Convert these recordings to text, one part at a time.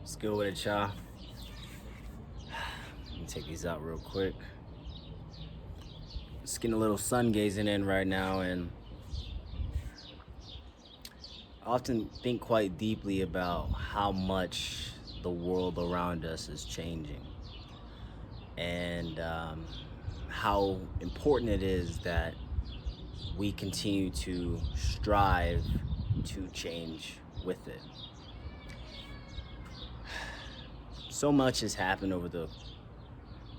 Let's go with it, y'all. Let me take these out real quick. Just getting a little sun gazing in right now, and I often think quite deeply about how much the world around us is changing, and how important it is that we continue to strive to change with it. So much has happened over the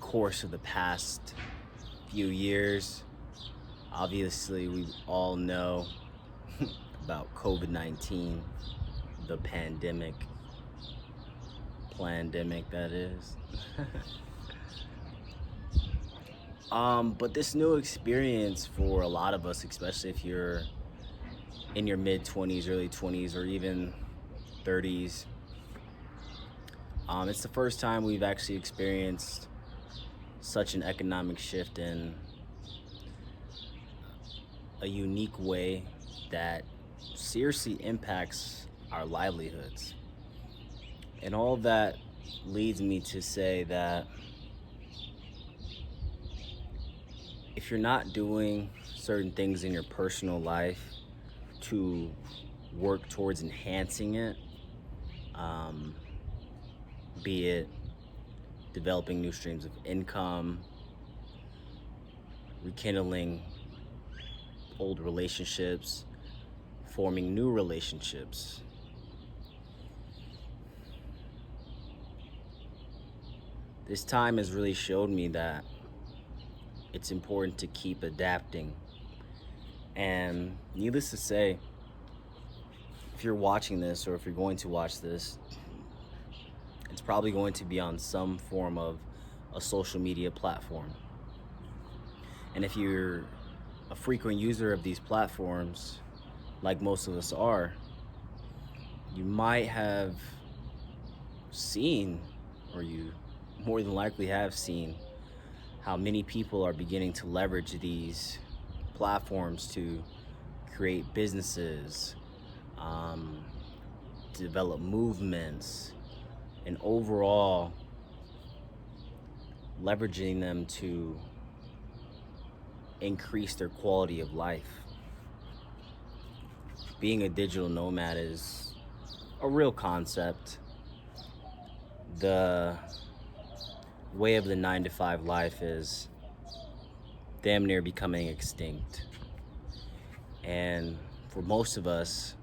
course of the past few years. Obviously, we all know about COVID-19, the pandemic that is. But this new experience for a lot of us, especially if you're in your mid 20s, early 20s, or even 30s, it's the first time we've actually experienced such an economic shift in a unique way that seriously impacts our livelihoods. And all that leads me to say that if you're not doing certain things in your personal life to work towards enhancing it, be it developing new streams of income, rekindling old relationships, forming new relationships, this time has really showed me that it's important to keep adapting. And needless to say, if you're watching this or if you're going to watch this, it's probably going to be on some form of a social media platform. And if you're a frequent user of these platforms, like most of us are, you might have seen, or you more than likely have seen, how many people are beginning to leverage these platforms to create businesses, develop movements, and overall leveraging them to increase their quality of life. Being a digital nomad is a real concept. The way of the 9-to-5 life is damn near becoming extinct. And for most of us,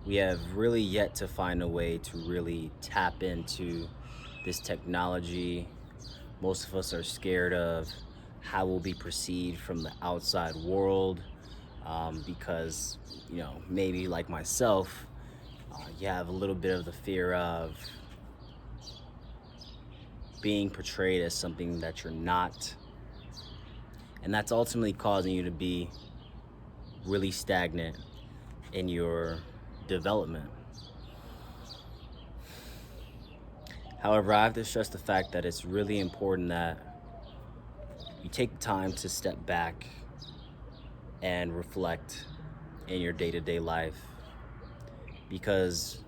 we have really yet to find a way to really tap into this technology. Most of us are scared of how we'll be perceived from the outside world, because, maybe like myself, you have a little bit of the fear of being portrayed as something that you're not. And that's ultimately causing you to be really stagnant in your development. However, I have to stress the fact that it's really important that you take the time to step back and reflect in your day-to-day life, because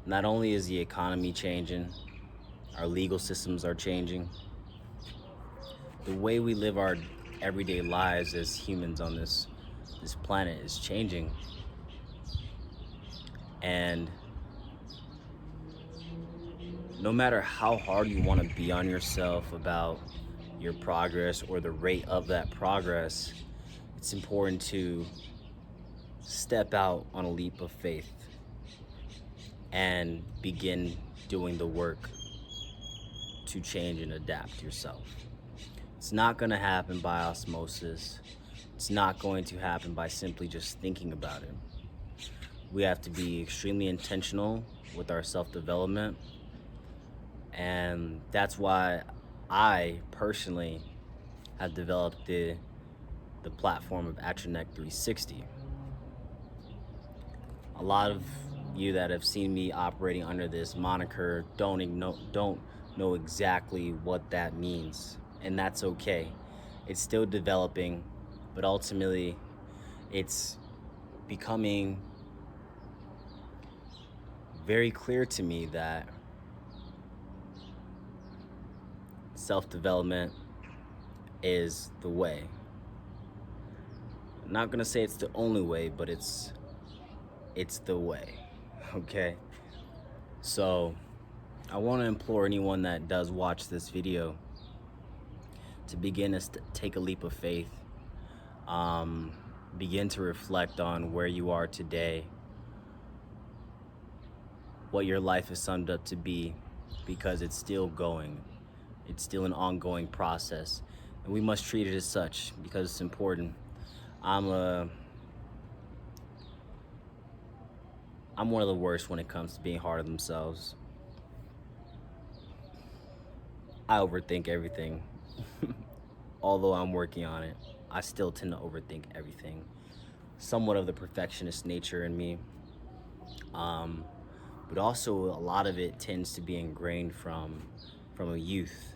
not only is the economy changing, our legal systems are changing, the way we live our everyday lives as humans on this planet is changing. And no matter how hard you want to be on yourself about your progress or the rate of that progress, it's important to step out on a leap of faith and begin doing the work to change and adapt yourself. It's not going to happen by osmosis. It's not going to happen by simply just thinking about it. We have to be extremely intentional with our self-development. And that's why I personally have developed the platform of Atroneck 360. A lot of you that have seen me operating under this moniker don't know exactly what that means, and that's okay. It's still developing, but ultimately it's becoming very clear to me that self-development is the way. I'm not gonna say it's the only way, but it's the way. Okay? So I want to implore anyone that does watch this video to begin to take a leap of faith. Begin to reflect on where you are today, what your life is summed up to be, because it's still going. It's still an ongoing process, and we must treat it as such because it's important. I'm one of the worst when it comes to being hard on themselves. I overthink everything. Although I'm working on it, I still tend to overthink everything. Somewhat of the perfectionist nature in me. But also a lot of it tends to be ingrained from a youth.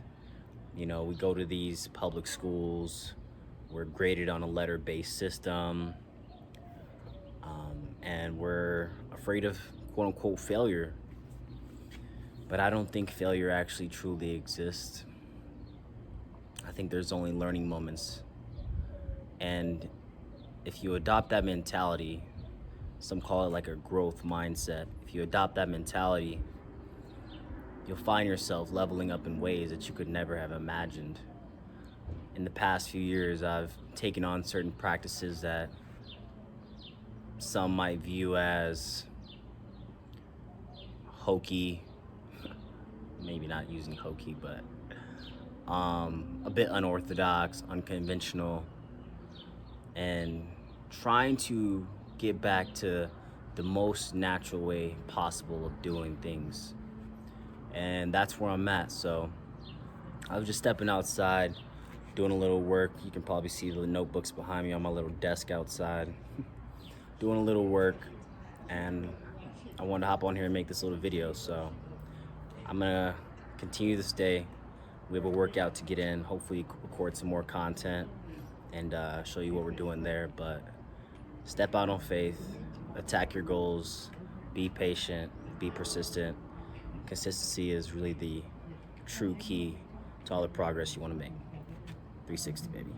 You know, we go to these public schools, we're graded on a letter-based system, and we're afraid of quote-unquote failure. But I don't think failure actually truly exists. I think there's only learning moments. And if you adopt that mentality, some call it like a growth mindset. If you adopt that mentality, you'll find yourself leveling up in ways that you could never have imagined. In the past few years, I've taken on certain practices that some might view as hokey, maybe not using hokey, but a bit unorthodox, unconventional, and trying to get back to the most natural way possible of doing things. And that's where I'm at. So I was just stepping outside, doing a little work. You can probably see the notebooks behind me on my little desk outside. Doing a little work, and I wanted to hop on here and make this little video. So I'm gonna continue this day. We have a workout to get in, hopefully record some more content and show you what we're doing there. But step out on faith, attack your goals, be patient, be persistent. Consistency is really the true key to all the progress you want to make. 360, baby.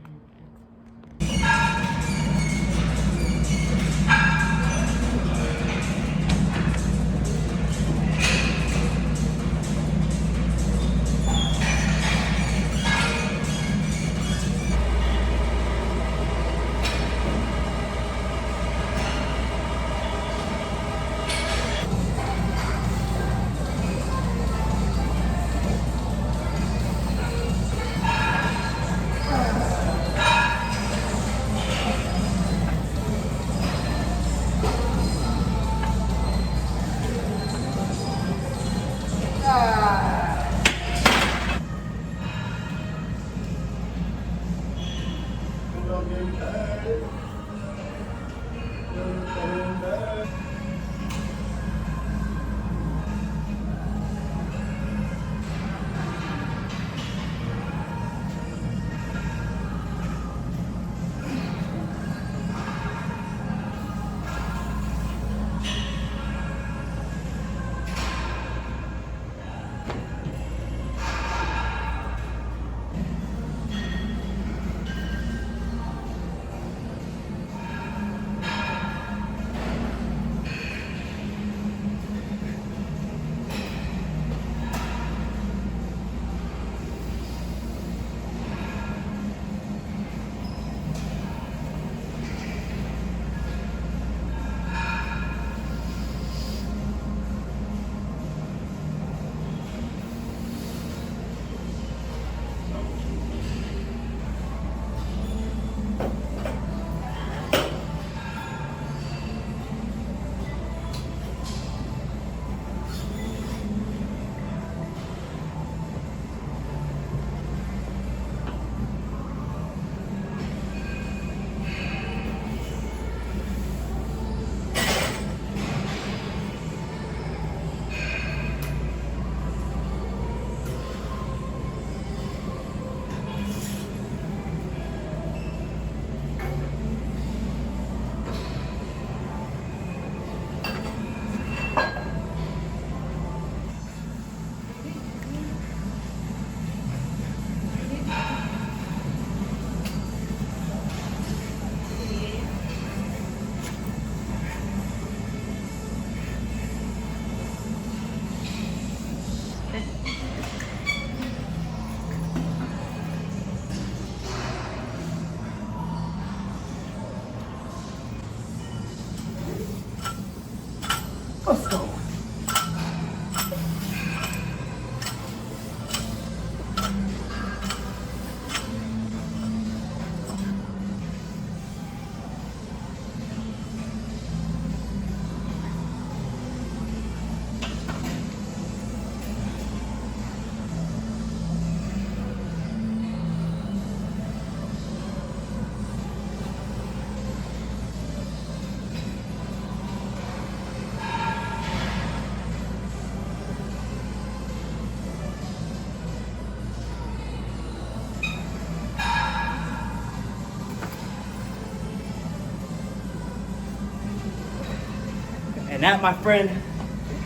And that, my friend,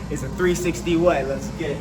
is a 360 what? Let's get it.